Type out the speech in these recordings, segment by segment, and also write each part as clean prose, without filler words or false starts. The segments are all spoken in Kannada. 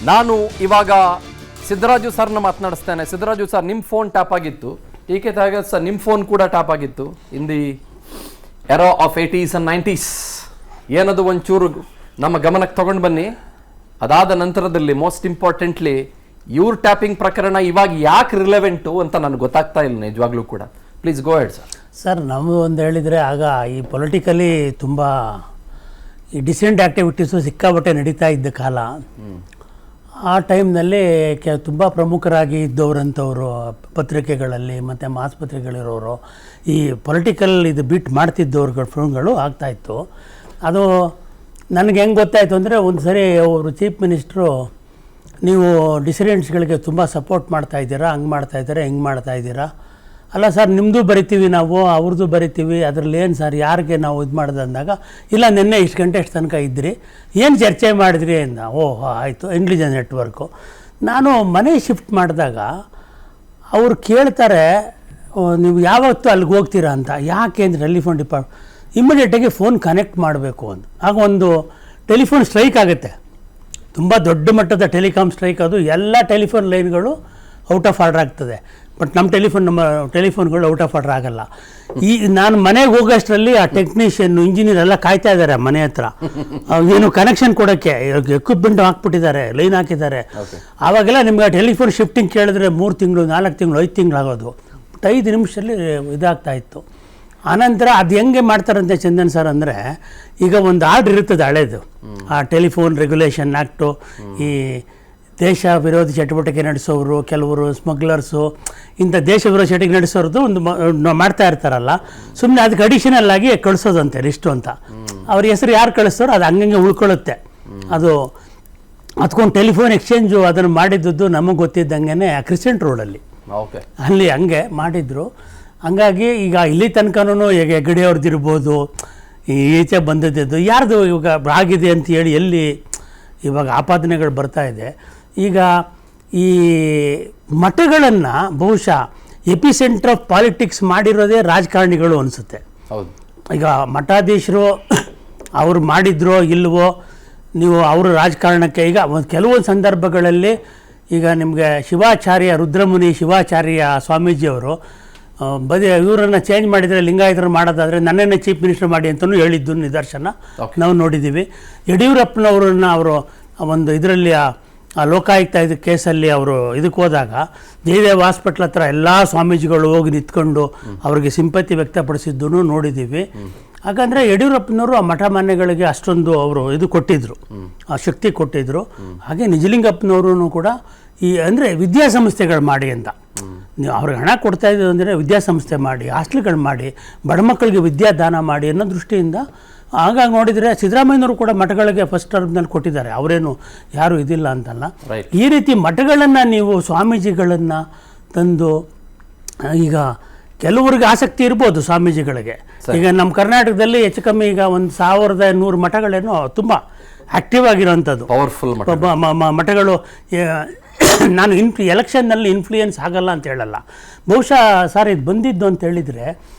ನಾನು ಇವಾಗ ಸಿದ್ದರಾಜು ಸರ್ನ ಮಾತನಾಡಿಸ್ತೇನೆ. ಸಿದ್ದರಾಜು ಸರ್, ನಿಮ್ಮ ಫೋನ್ ಟ್ಯಾಪ್ ಆಗಿತ್ತು. ಟಿ.ಕೆ. ತ್ಯಾಗರಾಜ್ ಸರ್, ನಿಮ್ಮ ಫೋನ್ ಕೂಡ ಟ್ಯಾಪ್ ಆಗಿತ್ತು in the era of 80s and 90s. ಏನದು ಒಂಚೂರು ನಮ್ಮ ಗಮನಕ್ಕೆ ತಗೊಂಡು ಬನ್ನಿ. ಅದಾದ ನಂತರದಲ್ಲಿ ಮೋಸ್ಟ್ ಇಂಪಾರ್ಟೆಂಟ್ಲಿ ಇವ್ರ ಟ್ಯಾಪಿಂಗ್ ಪ್ರಕರಣ ಇವಾಗ ಯಾಕೆ ರಿಲೆವೆಂಟು ಅಂತ ನನಗೆ ಗೊತ್ತಾಗ್ತಾ ಇಲ್ಲ ನಿಜವಾಗ್ಲೂ ಕೂಡ. Please go head sir. Sir, ನಮ್ಮದು ಒಂದು ಹೇಳಿದರೆ ಆಗ ಈ ಪೊಲಿಟಿಕಲಿ ತುಂಬ ಈ ಡಿಸೆಂಟ್ ಆ್ಯಕ್ಟಿವಿಟೀಸು ಸಿಕ್ಕಾಪಟ್ಟೆ ನಡೀತಾ ಇದ್ದ ಕಾಲ. ಆ ಟೈಮ್ನಲ್ಲಿ ತುಂಬ ಪ್ರಮುಖರಾಗಿ ಇದ್ದವರಂಥವರು ಪತ್ರಿಕೆಗಳಲ್ಲಿ ಮತ್ತು ಮಾಸ್ಪತ್ರೆಗಳಿರೋರು ಈ ಪೊಲಿಟಿಕಲ್ ಇದು ಬಿಟ್ ಮಾಡ್ತಿದ್ದವ್ರ ಫೋನ್ಗಳು ಆಗ್ತಾಯಿತ್ತು. ಅದು ನನಗೆ ಹೆಂಗೆ ಗೊತ್ತಾಯಿತು ಅಂದರೆ, ಒಂದು ಸರಿ ಅವರು ಚೀಫ್ ಮಿನಿಸ್ಟ್ರು, ನೀವು ಡಿಸಿಡೆಂಟ್ಸ್ಗಳಿಗೆ ತುಂಬ ಸಪೋರ್ಟ್ ಮಾಡ್ತಾಯಿದ್ದೀರಾ, ಹಂಗೆ ಮಾಡ್ತಾಯಿದ್ದೀರಾ, ಹೆಂಗೆ ಮಾಡ್ತಾಯಿದ್ದೀರಾ. ಅಲ್ಲ ಸರ್, ನಿಮ್ಮದು ಬರಿತೀವಿ ನಾವು, ಅವ್ರದ್ದು ಬರಿತೀವಿ, ಅದರಲ್ಲಿ ಏನು ಸರ್ ಯಾರಿಗೆ ನಾವು ಇದು ಮಾಡೋದು ಅಂದಾಗ, ಇಲ್ಲ ನಿನ್ನೆ ಇಷ್ಟು ಗಂಟೆ ಎಷ್ಟು ತನಕ ಇದ್ದಿರಿ, ಏನು ಚರ್ಚೆ ಮಾಡಿದ್ರಿ ಅಂದ. ಓಹ್ ಆಯಿತು, ಇಂಟೆಲಿಜೆನ್ಸ್ ನೆಟ್ವರ್ಕು. ನಾನು ಮನೆ ಶಿಫ್ಟ್ ಮಾಡಿದಾಗ ಅವ್ರು ಕೇಳ್ತಾರೆ, ನೀವು ಯಾವತ್ತೂ ಅಲ್ಲಿಗೆ ಹೋಗ್ತೀರಾ ಅಂತ. ಯಾಕೆ ಅಂದರೆ ಟೆಲಿಫೋನ್ ಡಿಪಾರ್ಟ್ಮೆಂಟ್ ಇಮಿಡಿಯೇಟಾಗಿ ಫೋನ್ ಕನೆಕ್ಟ್ ಮಾಡಬೇಕು ಅಂತ. ಆಗ ಒಂದು ಟೆಲಿಫೋನ್ ಸ್ಟ್ರೈಕ್ ಆಗುತ್ತೆ, ತುಂಬ ದೊಡ್ಡ ಮಟ್ಟದ ಟೆಲಿಕಾಮ್ ಸ್ಟ್ರೈಕ್. ಅದು ಎಲ್ಲ ಟೆಲಿಫೋನ್ ಲೈನ್ಗಳು ಔಟ್ ಆಫ್ ಆರ್ಡರ್ ಆಗ್ತದೆ. ಬಟ್ ನಮ್ಮ ಟೆಲಿಫೋನ್ಗಳು ಔಟ್ ಆಫ್ ಆರ್ಡರ್ ಆಗಲ್ಲ. ಈ ನಾನು ಮನೆಗೆ ಹೋಗೋಷ್ಟರಲ್ಲಿ ಆ ಟೆಕ್ನಿಷಿಯನ್ನು, ಇಂಜಿನಿಯರ್ ಎಲ್ಲ ಕಾಯ್ತಾ ಇದ್ದಾರೆ ಮನೆ ಹತ್ರ. ಏನು ಕನೆಕ್ಷನ್ ಕೊಡೋಕ್ಕೆ ಎಕ್ವಿಪ್ಮೆಂಟ್ ಹಾಕ್ಬಿಟ್ಟಿದ್ದಾರೆ, ಲೈನ್ ಹಾಕಿದ್ದಾರೆ. ಆವಾಗೆಲ್ಲ ನಿಮ್ಗೆ ಟೆಲಿಫೋನ್ ಶಿಫ್ಟಿಂಗ್ ಕೇಳಿದ್ರೆ 3 ತಿಂಗಳು, 4 ತಿಂಗಳು, 5 ತಿಂಗಳು ಆಗೋದು. 5 ನಿಮಿಷದಲ್ಲಿ ಇದಾಗ್ತಾಯಿತ್ತು. ಆನಂತರ ಅದು ಹೆಂಗೆ ಮಾಡ್ತಾರಂತೆ ಚಂದನ್ ಸರ್ ಅಂದರೆ, ಈಗ ಒಂದು ಆರ್ಡ್ರ್ ಇರ್ತದೆ ಹಳೇದು, ಆ ಟೆಲಿಫೋನ್ ರೆಗ್ಯುಲೇಷನ್ ಆ್ಯಕ್ಟು. ಈ ದೇಶ ವಿರೋಧಿ ಚಟುವಟಿಕೆ ನಡೆಸೋರು, ಕೆಲವರು ಸ್ಮಗ್ಲರ್ಸು, ಇಂಥ ದೇಶ ವಿರೋಧಿ ಚಟುವಟಿಕೆ ನಡೆಸೋರ್ದು ಒಂದು ಮಾಡ್ತಾ ಇರ್ತಾರಲ್ಲ, ಸುಮ್ಮನೆ ಅದಕ್ಕೆ ಅಡಿಷನಲ್ ಆಗಿ ಕಳಿಸೋದಂತೆ ಲಿಸ್ಟು ಅಂತ. ಅವ್ರ ಹೆಸರು ಯಾರು ಕಳಿಸ್ತಾರೋ ಅದು ಹಂಗಂಗೆ ಉಳ್ಕೊಳ್ಳುತ್ತೆ. ಅದು ಅದಕ್ಕೊಂದು ಟೆಲಿಫೋನ್ ಎಕ್ಸ್ಚೇಂಜು ಅದನ್ನು ಮಾಡಿದ್ದು ನಮಗೆ ಗೊತ್ತಿದ್ದಂಗೆ ಕ್ರಿಸೆಂಟ್ ರೋಡಲ್ಲಿ, ಅಲ್ಲಿ ಹಂಗೆ ಮಾಡಿದ್ರು. ಹಂಗಾಗಿ ಈಗ ಇಲ್ಲಿ ತನಕನೂ ಈಗ ಹೆಗ್ಗಡೆಯವ್ರದ್ದು ಇರ್ಬೋದು, ಈಚೆ ಬಂದದ್ದು ಯಾರ್ದು ಇವಾಗ ಆಗಿದೆ ಅಂತ ಹೇಳಿ ಎಲ್ಲಿ ಇವಾಗ ಆಪಾದನೆಗಳು ಬರ್ತಾ ಇದೆ. ಈಗ ಈ ಮಠಗಳನ್ನು ಬಹುಶಃ ಎಪಿಸೆಂಟರ್ ಆಫ್ ಪಾಲಿಟಿಕ್ಸ್ ಮಾಡಿರೋದೇ ರಾಜಕಾರಣಿಗಳು ಅನಿಸುತ್ತೆ. ಈಗ ಮಠಾಧೀಶರು ಅವ್ರು ಮಾಡಿದ್ರೋ ಇಲ್ವೋ, ನೀವು ಅವರ ರಾಜಕಾರಣಕ್ಕೆ ಈಗ ಕೆಲವೊಂದು ಸಂದರ್ಭಗಳಲ್ಲಿ ಈಗ ನಿಮಗೆ ಶಿವಾಚಾರ್ಯ ರುದ್ರಮುನಿ ಶಿವಾಚಾರ್ಯ ಸ್ವಾಮೀಜಿಯವರು ಇವರನ್ನು ಚೇಂಜ್ ಮಾಡಿದರೆ ಲಿಂಗಾಯತರು ಮಾಡೋದಾದರೆ ನನ್ನನ್ನೇ ಚೀಫ್ ಮಿನಿಸ್ಟರ್ ಮಾಡಿ ಅಂತಲೂ ಹೇಳಿದ್ದು ನಿದರ್ಶನ ನಾವು ನೋಡಿದ್ದೀವಿ. ಯಡಿಯೂರಪ್ಪನವ್ರನ್ನ ಅವರು ಒಂದು ಇದರಲ್ಲಿ ಆ ಲೋಕಾಯುಕ್ತ ಇದು ಕೇಸಲ್ಲಿ ಅವರು ಇದಕ್ಕೆ ಹೋದಾಗ ಜಯದೇವ್ ಹಾಸ್ಪಿಟ್ಲ್ ಹತ್ರ ಎಲ್ಲ ಸ್ವಾಮೀಜಿಗಳು ಹೋಗಿ ನಿಂತ್ಕೊಂಡು ಅವ್ರಿಗೆ ಸಿಂಪತಿ ವ್ಯಕ್ತಪಡಿಸಿದ್ದನ್ನು ನೋಡಿದ್ದೀವಿ. ಹಾಗಂದರೆ ಯಡಿಯೂರಪ್ಪನವರು ಆ ಮಠ ಮಾನ್ಯಗಳಿಗೆ ಅಷ್ಟೊಂದು ಅವರು ಇದು ಕೊಟ್ಟಿದ್ದರು, ಆ ಶಕ್ತಿ ಕೊಟ್ಟಿದ್ದರು. ಹಾಗೆ ನಿಜಲಿಂಗಪ್ಪನವರು ಕೂಡ ಈ ಅಂದರೆ ವಿದ್ಯಾಸಂಸ್ಥೆಗಳು ಮಾಡಿ ಅಂತ, ನೀವು ಅವ್ರಿಗೆ ಹಣ ಕೊಡ್ತಾ ಇದ್ದೀವಿ ಅಂದರೆ ವಿದ್ಯಾಸಂಸ್ಥೆ ಮಾಡಿ, ಹಾಸ್ಟೆಲ್ಗಳು ಮಾಡಿ, ಬಡ ಮಕ್ಕಳಿಗೆ ವಿದ್ಯಾದಾನ ಮಾಡಿ ಅನ್ನೋ ದೃಷ್ಟಿಯಿಂದ. ಹಾಗಾಗಿ ನೋಡಿದರೆ ಸಿದ್ದರಾಮಯ್ಯನವರು ಕೂಡ ಮಠಗಳಿಗೆ ಫಸ್ಟ್ ಟರ್ಮ್ನಲ್ಲಿ ಕೊಟ್ಟಿದ್ದಾರೆ, ಅವರೇನು ಯಾರೂ ಇದಿಲ್ಲ ಅಂತಲ್ಲ. ಈ ರೀತಿ ಮಠಗಳನ್ನು ನೀವು ಸ್ವಾಮೀಜಿಗಳನ್ನು ತಂದು, ಈಗ ಕೆಲವ್ರಿಗೆ ಆಸಕ್ತಿ ಇರ್ಬೋದು ಸ್ವಾಮೀಜಿಗಳಿಗೆ. ಈಗ ನಮ್ಮ ಕರ್ನಾಟಕದಲ್ಲಿ ಹೆಚ್ಚು ಕಮ್ಮಿ ಈಗ 1100 ಮಠಗಳೇನೋ ತುಂಬ ಆ್ಯಕ್ಟಿವ್ ಆಗಿರೋವಂಥದ್ದು ಪವರ್ಫುಲ್ ಮಠಗಳು. ನಾನು ಎಲೆಕ್ಷನ್ನಲ್ಲಿ ಇನ್ಫ್ಲೂಯೆನ್ಸ್ ಆಗಲ್ಲ ಅಂತ ಹೇಳಲ್ಲ. ಬಹುಶಃ ಸರ್ ಇದು ಬಂದಿದ್ದು ಅಂತ ಹೇಳಿದರೆ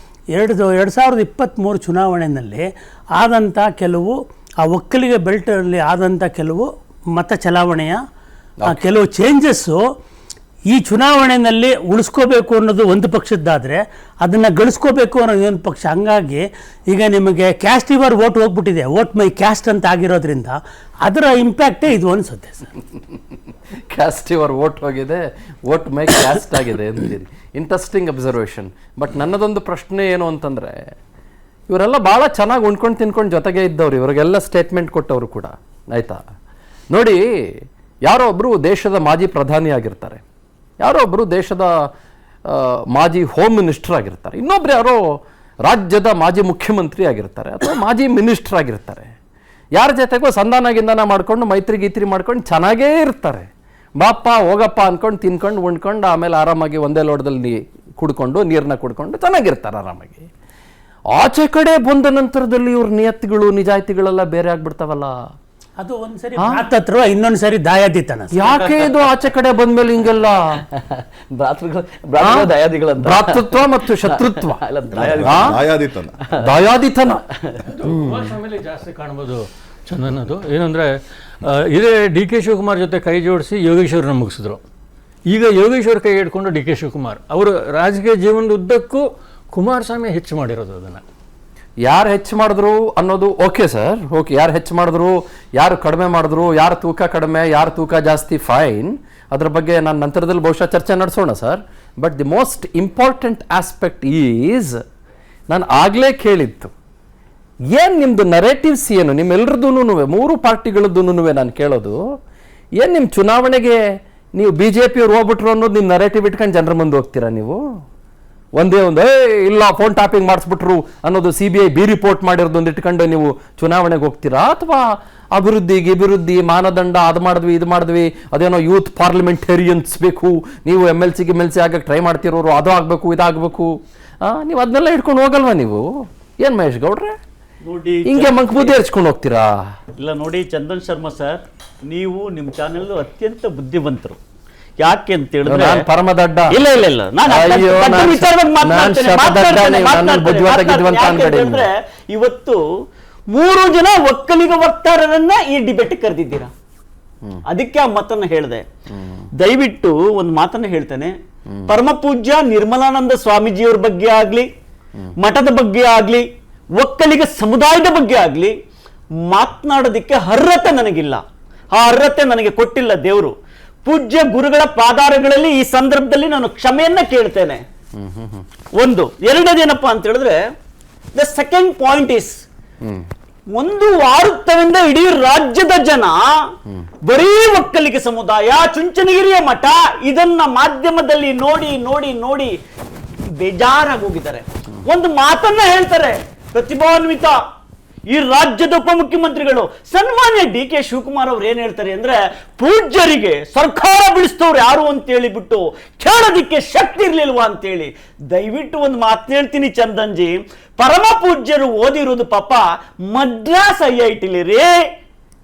2023 ಚುನಾವಣೆಯಲ್ಲಿ ಆದಂಥ ಕೆಲವು ಆ ಒಕ್ಕಲಿಗ ಬೆಲ್ಟಲ್ಲಿ ಆದಂಥ ಕೆಲವು ಮತ ಚಲಾವಣೆಯ ಕೆಲವು ಚೇಂಜಸ್ಸು ಈ ಚುನಾವಣೆಯಲ್ಲಿ ಉಳಿಸ್ಕೋಬೇಕು ಅನ್ನೋದು ಒಂದು ಪಕ್ಷದ್ದಾದರೆ, ಅದನ್ನು ಗಳಿಸ್ಕೋಬೇಕು ಅನ್ನೋದು ಒಂದು ಪಕ್ಷ. ಹಂಗಾಗಿ ಈಗ ನಿಮಗೆ ಕ್ಯಾಸ್ಟ್ ಯುವರ್ ವೋಟ್ ಹೋಗ್ಬಿಟ್ಟಿದೆ, ವೋಟ್ ಮೈ ಕ್ಯಾಸ್ಟ್ ಅಂತ ಆಗಿರೋದ್ರಿಂದ ಅದರ ಇಂಪ್ಯಾಕ್ಟೇ ಇದು ಅನಿಸುತ್ತೆ ಸರ್. ಕ್ಯಾಸ್ಟ್ ಯುವರ್ ವೋಟ್ ಹೋಗಿದೆ, ವೋಟ್ ಮೈ ಕ್ಯಾಸ್ಟ್ ಆಗಿದೆ ಅಂತೀರಿ. Interesting observation. ಬಟ್ ನನ್ನದೊಂದು ಪ್ರಶ್ನೆ ಏನು ಅಂತಂದರೆ, ಇವರೆಲ್ಲ ಭಾಳ ಚೆನ್ನಾಗಿ ಉಣ್ಕೊಂಡು ತಿನ್ಕೊಂಡು ಜೊತೆಗೆ ಇದ್ದವ್ರು, ಇವರಿಗೆಲ್ಲ ಸ್ಟೇಟ್ಮೆಂಟ್ ಕೊಟ್ಟವರು ಕೂಡ ಆಯಿತಾ. ನೋಡಿ, ಯಾರೋ ಒಬ್ಬರು ದೇಶದ ಮಾಜಿ ಪ್ರಧಾನಿ ಆಗಿರ್ತಾರೆ, ಯಾರೋ ಒಬ್ಬರು ದೇಶದ ಮಾಜಿ ಹೋಮ್ ಮಿನಿಸ್ಟರ್ ಆಗಿರ್ತಾರೆ, ಇನ್ನೊಬ್ರು ಯಾರೋ ರಾಜ್ಯದ ಮಾಜಿ ಮುಖ್ಯಮಂತ್ರಿ ಆಗಿರ್ತಾರೆ ಅಥವಾ ಮಾಜಿ ಮಿನಿಸ್ಟರ್ ಆಗಿರ್ತಾರೆ. ಯಾರ ಜೊತೆಗೋ ಸಂಧಾನ ಮಾಡ್ಕೊಂಡು ಮೈತ್ರಿ ಗೀತ್ರಿ ಮಾಡ್ಕೊಂಡು ಚೆನ್ನಾಗೇ ಇರ್ತಾರೆ. ಬಾಪ್ಪ ಹೋಗಪ್ಪ ಅಂದ್ಕೊಂಡು ತಿನ್ಕೊಂಡು ಉಣ್ಕೊಂಡು ಆಮೇಲೆ ಆರಾಮಾಗಿ ಒಂದೇ ಲೋಟದಲ್ಲಿ ಕುಡ್ಕೊಂಡು ನೀರನ್ನ ಕುಡ್ಕೊಂಡು ಚೆನ್ನಾಗಿರ್ತಾರೆ ಆರಾಮಾಗಿ. ಆಚೆ ಕಡೆ ಬಂದ ನಂತರದಲ್ಲಿ ಇವ್ರ ನಿಯತ್ತಿಗಳು ನಿಜಾಯಿತಿಗಳೆಲ್ಲ ಬೇರೆ ಆಗ್ಬಿಡ್ತಾವಲ್ಲ. ಅದು ಒಂದ್ಸರಿ ಮಾತತ್ರ ಇನ್ನೊಂದ್ಸರಿ ದಾಯಾದಿತನ. ಯಾಕೆ ಇದು ಆಚೆ ಕಡೆ ಬಂದ್ಮೇಲೆ ಹಿಂಗೆಲ್ಲ ಭ್ರಾತೃತ್ವ ಮತ್ತು ಶತ್ರುತ್ವ ದಾಯಾದಿತನ ಜಾಸ್ತಿ ಕಾಣ್ಬೋದು ಚಂದನ್. ಅದು ಏನಂದ್ರೆ ಇದೇ ಡಿ ಕೆ ಶಿವಕುಮಾರ್ ಜೊತೆ ಕೈ ಜೋಡಿಸಿ ಯೋಗೇಶ್ವರನ್ನ ಮುಗಿಸಿದ್ರು. ಈಗ ಯೋಗೇಶ್ವರ್ ಕೈ ಹಿಡ್ಕೊಂಡು ಡಿ ಕೆ ಶಿವಕುಮಾರ್ ಅವರು ರಾಜಕೀಯ ಜೀವನದ ಉದ್ದಕ್ಕೂ ಕುಮಾರಸ್ವಾಮಿ ಹೆಚ್ಚು ಮಾಡಿರೋದು. ಅದನ್ನು ಯಾರು ಹೆಚ್ಚು ಮಾಡಿದ್ರು ಅನ್ನೋದು ಓಕೆ ಸರ್, ಓಕೆ. ಯಾರು ಹೆಚ್ಚು ಮಾಡಿದ್ರು, ಯಾರು ಕಡಿಮೆ ಮಾಡಿದ್ರು, ಯಾರು ತೂಕ ಕಡಿಮೆ, ಯಾರು ತೂಕ ಜಾಸ್ತಿ, ಫೈನ್. ಅದ್ರ ಬಗ್ಗೆ ನಾನು ನಂತರದಲ್ಲಿ ಬಹುಶಃ ಚರ್ಚೆ ನಡೆಸೋಣ sir. But the most important aspect is, ನಾನು ಆಗಲೇ ಕೇಳಿತ್ತು, ಏನು ನಿಮ್ಮದು ನರೇಟಿವ್ಸ್ ಏನು, ನಿಮ್ಮೆಲ್ಲರದೂ, ಮೂರು ಪಾರ್ಟಿಗಳದ್ದೂ ನಾನು ಕೇಳೋದು ಏನು, ನಿಮ್ಮ ಚುನಾವಣೆಗೆ ನೀವು BJP ಅವ್ರು ಹೋಗ್ಬಿಟ್ರು ಅನ್ನೋದು ನಿಮ್ಮ ನರೇಟಿವ್ ಇಟ್ಕೊಂಡು ಜನರ ಮುಂದೆ ಹೋಗ್ತೀರಾ ನೀವು? ಒಂದೇ ಒಂದು ಇಲ್ಲ ಫೋನ್ ಟ್ಯಾಪಿಂಗ್ ಮಾಡಿಸ್ಬಿಟ್ರು ಅನ್ನೋದು CBI ರಿಪೋರ್ಟ್ ಮಾಡಿರೋದು ಒಂದು ಇಟ್ಕೊಂಡು ನೀವು ಚುನಾವಣೆಗೆ ಹೋಗ್ತೀರಾ? ಅಥವಾ ಅಭಿವೃದ್ಧಿ ಮಾನದಂಡ ಅದು ಮಾಡಿದ್ವಿ ಇದು ಮಾಡಿದ್ವಿ, ಅದೇನೋ ಯೂತ್ ಪಾರ್ಲಿಮೆಂಟೇರಿಯನ್ಸ್ ಬೇಕು, ನೀವು MLC ಆಗಕ್ಕೆ ಟ್ರೈ ಮಾಡ್ತಿರೋರು, ಅದು ಆಗಬೇಕು ಇದಾಗಬೇಕು, ನೀವು ಅದನ್ನೆಲ್ಲ ಹಿಡ್ಕೊಂಡು ಹೋಗಲ್ವಾ ನೀವು? ಏನು ಮಹೇಶ್ ಗೌಡ್ರೆ ನೋಡಿ, ಹಿಂಗೆ ಮಂಕ್ಬೂದಿ ಹರ್ಚ್ಕೊಂಡು ಹೋಗ್ತೀರಾ? ಇಲ್ಲ ನೋಡಿ ಚಂದನ್ ಶರ್ಮಾ ಸರ್, ನೀವು ನಿಮ್ಮ ಚಾನೆಲ್ ಅತ್ಯಂತ ಬುದ್ಧಿವಂತರು. ಯಾಕೆ ಅಂತ ಹೇಳಿದ್ರೆ ನಾನು ಪರಮದಡ್ಡ. ಇಲ್ಲ ಇಲ್ಲ ಇಲ್ಲ, ನಾನು ಅಯ್ಯೋ, ದಡ್ಡ ನಾನು ವಿಚಾರವಾಗಿ ಮಾತನಾಡ್ತೇನೆ, ಶತದಡ್ಡ, ನೀವು ಮಾತನಾಡ್ತೇನೆ, ನನ್ನನ್ನು ಬುದ್ಧಿವಂತಗಿದ್ವಂತ ಯಾಕೆ ಅಂತ ಅನ್ಬೇಡಿ. ಹೇಳಿದ್ರೆ ಇವತ್ತು 3 ಜನ ಒಕ್ಕಲಿಗ ವಕ್ತಾರರನ್ನ ಈ ಡಿಬೇಟ್ ಕರೆದಿದ್ದೀರಾ. ಅದಕ್ಕೆ ಆ ಮಾತನ್ನ ಹೇಳಿದೆ. ದಯವಿಟ್ಟು ಒಂದು ಮಾತನ್ನ ಹೇಳ್ತೇನೆ, ಪರಮ ಪೂಜ್ಯ ನಿರ್ಮಲಾನಂದ ಸ್ವಾಮೀಜಿಯವ್ರ ಬಗ್ಗೆ ಆಗ್ಲಿ, ಮಠದ ಬಗ್ಗೆ ಆಗ್ಲಿ, ಒಕ್ಕಲಿಗ ಸಮುದಾಯದ ಬಗ್ಗೆ ಆಗ್ಲಿ ಮಾತನಾಡೋದಕ್ಕೆ ಅರ್ಹತೆ ನನಗಿಲ್ಲ. ಆ ಅರ್ಹತೆ ನನಗೆ ಕೊಟ್ಟಿಲ್ಲ ದೇವರು. ಪೂಜ್ಯ ಗುರುಗಳ ಪಾದಾರಗಳಲ್ಲಿ ಈ ಸಂದರ್ಭದಲ್ಲಿ ನಾನು ಕ್ಷಮೆಯನ್ನ ಕೇಳ್ತೇನೆ. ಒಂದು. ಎರಡನೇದೇನಪ್ಪ ಅಂತ ಹೇಳಿದ್ರೆ, ದ ಸೆಕೆಂಡ್ ಪಾಯಿಂಟ್ ಇಸ್, ಒಂದು ವಾರದಿಂದ ಇಡೀ ರಾಜ್ಯದ ಜನ ಬರೀ ಒಕ್ಕಲಿಗ ಸಮುದಾಯ, ಚುಂಚನಗಿರಿಯ ಮಠ ಇದನ್ನ ಮಾಧ್ಯಮದಲ್ಲಿ ನೋಡಿ ನೋಡಿ ನೋಡಿ ಬೇಜಾರಾಗಿ ಹೋಗಿದ್ದಾರೆ. ಒಂದು ಮಾತನ್ನ ಹೇಳ್ತಾರೆ, ಪ್ರತಿಭಾನ್ವಿತ ಈ ರಾಜ್ಯದ ಉಪಮುಖ್ಯಮಂತ್ರಿಗಳು ಸನ್ಮಾನ್ಯ DK ಶಿವಕುಮಾರ್ ಅವ್ರು ಏನ್ ಹೇಳ್ತಾರೆ ಅಂದ್ರೆ, ಪೂಜ್ಯರಿಗೆ ಸರ್ಕಾರ ಬಿಡಿಸ್ತವ್ರು ಯಾರು ಅಂತ ಹೇಳಿಬಿಟ್ಟು ಕೇಳೋದಿಕ್ಕೆ ಶಕ್ತಿ ಇರ್ಲಿಲ್ವಾ ಅಂತೇಳಿ. ದಯವಿಟ್ಟು ಒಂದು ಮಾತು ಹೇಳ್ತೀನಿ ಚಂದನ್ಜಿ, ಪರಮ ಪೂಜ್ಯರು ಓದಿರೋದು ಪಾಪ ಮದ್ರಾಸ್ IITಲಿ ರೀ.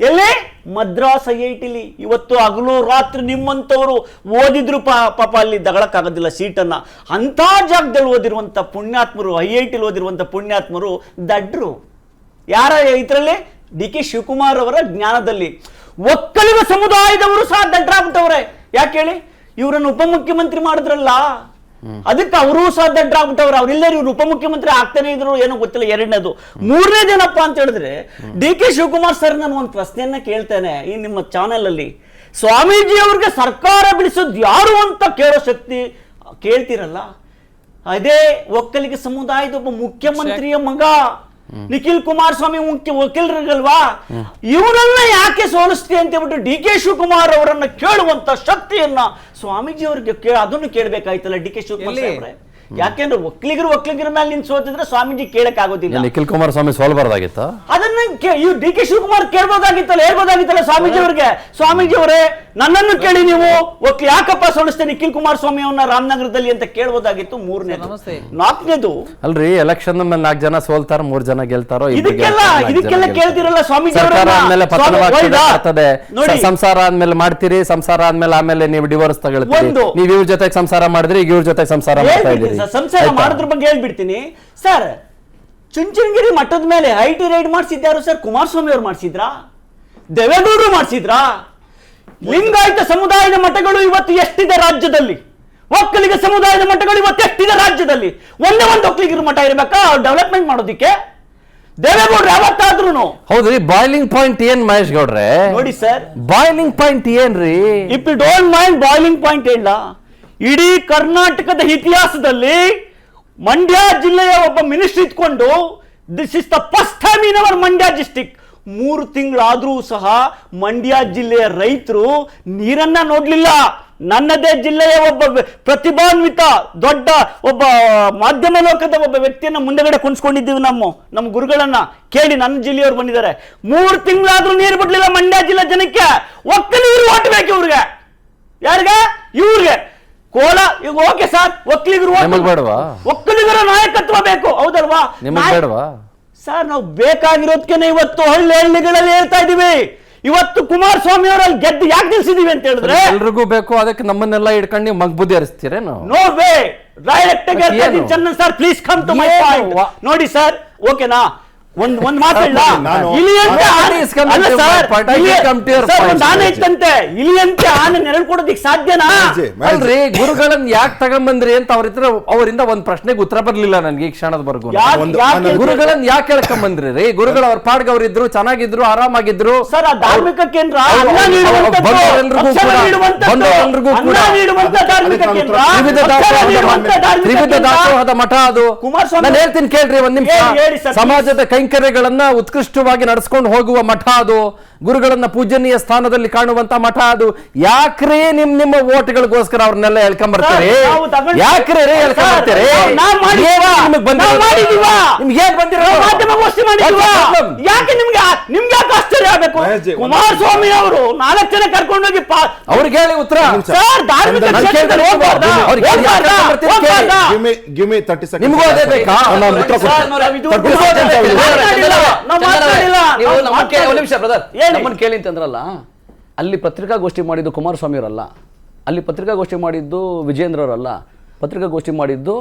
ಎಲ್ಲೇ? ಮದ್ರಾಸ್ IITಲಿ. ಇವತ್ತು ಹಗಲು ರಾತ್ರಿ ನಿಮ್ಮಂತವರು ಓದಿದ್ರು ಪಾಪ ಅಲ್ಲಿ ತಗೊಳಕ್ಕಾಗೋದಿಲ್ಲ ಸೀಟನ್ನ. ಅಂತ ಜಾಗದಲ್ಲಿ ಓದಿರುವಂತ ಪುಣ್ಯಾತ್ಮರು, IITಲಿ ಓದಿರುವಂತ ಪುಣ್ಯಾತ್ಮರು ದಡ್ರು. ಯಾರ ಇದರಲ್ಲಿ? DK ಶಿವಕುಮಾರ್ ಅವರ ಜ್ಞಾನದಲ್ಲಿ. ಒಕ್ಕಲಿಗ ಸಮುದಾಯದವರು ಸಹ ದಡ್ಡರಾಗ್ಬಿಟ್ಟವ್ರೆ. ಯಾಕೆ ಹೇಳಿ? ಇವರನ್ನು ಉಪಮುಖ್ಯಮಂತ್ರಿ ಮಾಡಿದ್ರಲ್ಲ, ಅದಕ್ಕೆ ಅವರು ಸಹ ದಡ್ಡರಾಗ್ಬಿಟ್ಟವ್ರೆ. ಅವ್ರಿಲ್ಲರೂ ಇವ್ರು ಉಪಮುಖ್ಯಮಂತ್ರಿ ಆಗ್ತಾನೆ ಇದ್ರು, ಏನೋ ಗೊತ್ತಿಲ್ಲ. ಎರಡನೇದು. ಮೂರನೇದೇನಪ್ಪ ಅಂತ ಹೇಳಿದ್ರೆ, DK ಶಿವಕುಮಾರ್ ಸರ್ ನಾನು ಒಂದು ಪ್ರಶ್ನೆಯನ್ನ ಕೇಳ್ತೇನೆ ಈ ನಿಮ್ಮ ಚಾನೆಲ್ ಅಲ್ಲಿ. ಸ್ವಾಮೀಜಿ ಅವ್ರಿಗೆ ಸರ್ಕಾರ ಬಿಡಿಸೋದು ಯಾರು ಅಂತ ಕೇಳೋ ಶಕ್ತಿ ಕೇಳ್ತಿರಲ್ಲ, ಅದೇ ಒಕ್ಕಲಿಗ ಸಮುದಾಯದ ಒಬ್ಬ ಮುಖ್ಯಮಂತ್ರಿಯ ಮಗ ನಿಖಿಲ್ ಕುಮಾರಸ್ವಾಮಿ ವಕೀಲರಿಗಲ್ವಾ? ಇವರನ್ನ ಯಾಕೆ ಸೋಲಿಸ್ತೀಯ ಅಂತ ಹೇಳ್ಬಿಟ್ಟು DK ಶಿವಕುಮಾರ್ ಅವರನ್ನ ಕೇಳುವಂತ ಶಕ್ತಿಯನ್ನ ಸ್ವಾಮೀಜಿ ಅವ್ರಿಗೆ ಅದನ್ನು ಕೇಳಬೇಕಾಯ್ತಲ್ಲ DK ಶಿವಕುಮಾರ್ ಸಾಹೇಬ್ರೆ. ಯಾಕೆಂದ್ರೆ ಒಕ್ಕಲಿಗರ ಮೇಲೆ ನಿನ್ ಸೋತಿದ್ರೆ ಸ್ವಾಮೀಜಿ ಕೇಳಕ್ ಆಗೋದಿಲ್ಲ. ನಿಖಿಲ್ ಕುಮಾರಸ್ವಾಮಿ ಸೋಲ್ಬಾರ್ದಾಗಿತ್ತ? ಅದನ್ನ DK ಶಿವಕುಮಾರ್ ಕೇಳ್ಬೋದಾಗಿತ್ತಲ್ಲ, ಹೇಳ್ಬೋದಾಗಿತ್ತಲ್ಲ ಸ್ವಾಮೀಜಿ ಅವ್ರಿಗೆ. ಸ್ವಾಮೀಜಿ ಅವರೇ ನನ್ನನ್ನು ಕೇಳಿ, ನೀವು ಯಾಕಪ್ಪ ಸೋಲಿಸ್ತೇ ನಿಖಿಲ್ ಕುಮಾರಸ್ವಾಮಿ ಅವನ್ನ ರಾಮನಗರದಲ್ಲಿ ಅಂತ ಕೇಳ್ಬೋದಾಗಿತ್ತು. ಮೂರನೇದು. ನಾಲ್ಕನೇದು ಅಲ್ರಿ, ಎಲೆಕ್ಷನ್ ಮೇಲೆ 4 ಜನ ಸೋಲ್ತಾರ, 3 ಜನ ಗೆಲ್ತಾರೋ? ಇದಕ್ಕೆಲ್ಲ ಕೇಳ್ತಿರಲ್ಲ ಸ್ವಾಮೀಜಿ. ಸರ್ಕಾರ ಆದ್ಮೇಲೆ ಪತನವಾಗ್ತದೆ, ಸಂಸಾರ ಆದ್ಮೇಲೆ ಮಾಡ್ತೀರಿ, ಸಂಸಾರ ಆದ್ಮೇಲೆ ಆಮೇಲೆ ನೀವು ಡಿವೋರ್ಸ್ ತಗೊಳ್ತೀರಿ. ನೀವು ಇವ್ರ ಜೊತೆಗೆ ಸಂಸಾರ ಮಾಡಿದ್ರಿ, ಈಗ ಇವ್ರ ಜೊತೆಗೆ ಸಂಸಾರ ಮಾಡ್ತಾ ಇದ್ದೀರಿ. ಸಂಸಾರ ಮಾಡೋದ್ರ ಬಗ್ಗೆ ಹೇಳ್ಬಿಡ್ತೀನಿ ಸರ್. ಚುಂಚನಗಿರಿ ಮಠದ ಮೇಲೆ IT ರೈಡ್ ಮಾಡಿಸಿದ್ದಾರು ಸರ್? ಕುಮಾರಸ್ವಾಮಿ ಅವರು ಮಾಡಿಸಿದ್ರಾ? ದೇವೇಗೌಡರು ಮಾಡಿಸಿದ್ರಾ? ಲಿಂಗಾಯತ ಸಮುದಾಯದ ಮಠಗಳು ಇವತ್ತು ಎಷ್ಟಿದೆ ರಾಜ್ಯದಲ್ಲಿ? ಒಕ್ಕಲಿಗ ಸಮುದಾಯದ ಮಠಗಳು ಇವತ್ತು ಎಷ್ಟಿದೆ ರಾಜ್ಯದಲ್ಲಿ? ಒಂದೇ ಒಂದು ಒಕ್ಕಲಿಗರ ಮಠ ಇರಬೇಕಾ ಡೆವಲಪ್ಮೆಂಟ್ ಮಾಡೋದಿಕ್ಕೆ? ದೇವೇಗೌಡರು ಯಾವತ್ತಾದ್ರೂ ಹೌದ್ರಿ. ಬಾಯ್ಲಿಂಗ್ ಪಾಯಿಂಟ್ ಏನ್ ಮಹೇಶ್ ಗೌಡ್ರೆ? ನೋಡಿ ಸರ್, ಬಾಯ್ಲಿಂಗ್ ಪಾಯಿಂಟ್ ಏನ್ರಿ? If you don't mind boiling point ಹೇಳ, ಇಡೀ ಕರ್ನಾಟಕದ ಇತಿಹಾಸದಲ್ಲಿ ಮಂಡ್ಯ ಜಿಲ್ಲೆಯ ಒಬ್ಬ ಮಿನಿಸ್ಟರ್ ಇಟ್ಕೊಂಡು, this is the first time in our Mandya district, 3 ತಿಂಗಳಾದ್ರೂ ಸಹ ಮಂಡ್ಯ ಜಿಲ್ಲೆಯ ರೈತರು ನೀರನ್ನ ನೋಡ್ಲಿಲ್ಲ. ನನ್ನದೇ ಜಿಲ್ಲೆಯ ಒಬ್ಬ ಪ್ರತಿಭಾನ್ವಿತ ದೊಡ್ಡ ಒಬ್ಬ ಮಾಧ್ಯಮ ಲೋಕದ ಒಬ್ಬ ವ್ಯಕ್ತಿಯನ್ನ ಮುಂದೆಗಡೆ ಕುಣಿಸ್ಕೊಂಡಿದ್ದೀವಿ. ನಮ್ಮ ಗುರುಗಳನ್ನ ಕೇಳಿ, ನನ್ನ ಜಿಲ್ಲೆಯವರು ಬಂದಿದ್ದಾರೆ. 3 ತಿಂಗಳಾದ್ರೂ ನೀರು ಬಿಡ್ಲಿಲ್ಲ ಮಂಡ್ಯ ಜಿಲ್ಲೆ ಜನಕ್ಕೆ. ಒಕ್ಕಲಿಗರು ಓಟ್ ಬೇಕು ಇವ್ರಿಗೆ. ಯಾರಿಗೆ? ಇವ್ರಿಗೆ. ಕೋಲ ಈಗ ಓಕೆ ಸರ್, ಒಕ್ಕಲಿಗರು ಒಕ್ಕಲಿಗರ ನಾಯಕತ್ವ ಬೇಕು, ಹೌದಲ್ವಾ? ಸರ್, ನಾವು ಬೇಕಾಗಿರೋದಕ್ಕೆ ಇವತ್ತು ಹಳ್ಳಿಗಳಲ್ಲಿ ಹೇಳ್ತಾ ಇದೀವಿ. ಇವತ್ತು ಕುಮಾರಸ್ವಾಮಿ ಅವರಲ್ಲಿ ಗೆದ್ದು ಯಾಕೆ ನಿಲ್ಸಿದೀವಿ ಅಂತ ಹೇಳಿದ್ರೆ ಎಲ್ರಿಗೂ ಬೇಕು, ಅದಕ್ಕೆ ನಮ್ಮನ್ನೆಲ್ಲ ಇಟ್ಕೊಂಡು ನೀವು ಮಗ್ಬುದ್ದಿ ಹರಿಸ್ತೀರೇನು? No way. Direct Chandan sir, please come to my point. ನೋಡಿ ಸರ್, ಓಕೆನಾ, ಒಂದ್ ಮಾತಾಡ್ಲ ನಾನು- ಇಲಿಯಂತೆ ಆನೆ Please come ಅಲ್ಲ to my sir, point. I will come to your sir, point. ಒಂದ್ ಆನೆ ಇತ್ತಂತೆ, ಇಲಿಯಂತೆ ಆನೆ ನೆರಳು ಕೊಡೋದಿಕ್ ಸಾಧ್ಯನಾ? ಅಲ್ರಿ ಗುರುಗಳನ್ನ ಯಾಕೆ ತಗೊಂಬಂದ್ರಿ ಅಂತ ಅವರಿಂದ ಒಂದ್ ಪ್ರಶ್ನೆಗೆ ಉತ್ತರ ಬರ್ಲಿಲ್ಲ ನನ್ಗೆ ಈ ಕ್ಷಣದವರೆಗೂ. ಯಾಕೆ ಗುರುಗಳನ್ನ ಯಾಕೆ ಹೇಳ್ಕೊಂಬಂದ್ರಿ ರೀ? ಗುರುಗಳು ಅವ್ರ ಪಾಡ್ಗೆ ಅವ್ರು ಇದ್ರು, ಚೆನ್ನಾಗಿದ್ರು, ಆರಾಮಾಗಿದ್ರು. ಸರ್, ಆ ಧಾರ್ಮಿಕ ಕೇಂದ್ರ ಅವ್ರು- ಅನ್ನ ನೀಡುವಂಥದ್ದು, ಬಂದವರೆಲ್ರಿಗೂ ಅಕ್ಷರ ಕೂಡ- ನೀಡುವಂಥದ್ದು, ಬಂದವರೆಲ್ರಿಗೂ ಅನ್ನ ಕೂಡ ನೀಡುವಂಥ ಧಾರ್ಮಿಕ ಕೇಂದ್ರ, ತ್ರಿವಿಧ ಅಕ್ಷರ ನೀಡುವಂಥ ಧಾರ್ಮಿಕ ತ್ರಿವಿಧ ಕೇಂದ್ರ. ದಾಸೋಹದ ಮಠ ಅದು. ಕುಮಾರಸ್ವಾಮಿ ನಾನು ಹೇಳ್ತೀನಿ ಕೇಳ್ರಿ ಒಂದ್ ನಿಮಿಷ. ಹೇಳಿ ಸರ್, ಸಮಾಜದ ಕೈಂಕರ್ಯಗಳನ್ನ ಉತ್ಕೃಷ್ಟವಾಗಿ ನಡೆಸ್ಕೊಂಡು ಹೋಗುವ ಮಠ ಅದು. ಗುರುಗಳನ್ನ ಪೂಜನೀಯ ಸ್ಥಾನದಲ್ಲಿ ಕಾಣುವಂತ ಮಠ ಅದು. ಯಾಕ್ರಿ ನಿಮ್ಮ ಓಟ್ಗಳಿಗೋಸ್ಕರ ಅವ್ರನ್ನೆಲ್ಲ ಹೇಳ್ಕೊಂಬರ್ತೀರಿ? ಸರ್, ನಾವು ತಗೊಂಡು- ಯಾಕ್ರಿ ಹೇಳ್ಕೊಂಬರ್ತೀರಿ? ಸರ್, ನಾವು ಮಾಡಿದ್ದೀವಾ? ನಾವು ಮಾಡಿದ್ದೀವಾ? ನಿಮ್ಗೆ ಹೇಗ್ ಬಂದಿರೋ ಮಾಧ್ಯಮಗೋಷ್ಠಿ ಮಾಡಿದ್ದೀವಾ? ಯಾಕೆ ನಿಮ್ಗೆ ಯಾಕೆ ಆಶ್ಚರ್ಯ ಆಗಬೇಕು? ಮಹೇಶ್ ಜಿ, ಕುಮಾರಸ್ವಾಮಿ ಅವರು 4 ಜನ ಕರ್ಕೊಂಡೋಗಿ ಅವ್ರಿಗೆ ಹೇಳಿ ಉತ್ತರ. ಸರ್, ಧಾರ್ಮಿಕ ನಾನು ಕ್ಷೇತ್ರದಲ್ಲಿ ಕೇಳ್ತೀನಿ, ಹೋಗ್ಬಾರ್ದಾ? ಅವ್ರಿಗೆ ಯಾಕೆ ಹೋಗ್ಬಾರ್ದಾ? ಕರ್ಕೊಂಡ್ಬರ್ತೀರಿ? ಹೋಗ್ಬಾರ್ದಾ? Give me 30 seconds. ನಿಮ್ಗೂ ಅದೇ ಬೇಕಾ? ನಾನು ಉತ್ತರ ಸರ್, ಕೊಡ್ತೀನಿ. ಇದು ತಪ್ಪು ಇದೆ. ಮಾತಾಡಿಲ್ಲ. ನಾವು ಮಾತಾಡಿಲ್ಲ. ನೀವು ನಾವು ನಮ್ಮನ್ನ ಕೇಳಿ, ಒಂದ್ ನಿಮಿಷ ಬ್ರದರ್, ಹೇಳಿ. ನಮ್ಮನ್ನ ಕೇಳಿ ಅಂತಂದ್ರಲ್ಲ, ಅಲ್ಲಿ ಪತ್ರಿಕಾಗೋಷ್ಠಿ ಮಾಡಿದ್ದು ಕುಮಾರಸ್ವಾಮಿ ಅವರಲ್ಲ, ಅಲ್ಲಿ ಪತ್ರಿಕಾಗೋಷ್ಠಿ ಮಾಡಿದ್ದು ವಿಜೇಂದ್ರ ಅವರಲ್ಲ, ಪತ್ರಿಕಾಗೋಷ್ಠಿ ಮಾಡಿದ್ದು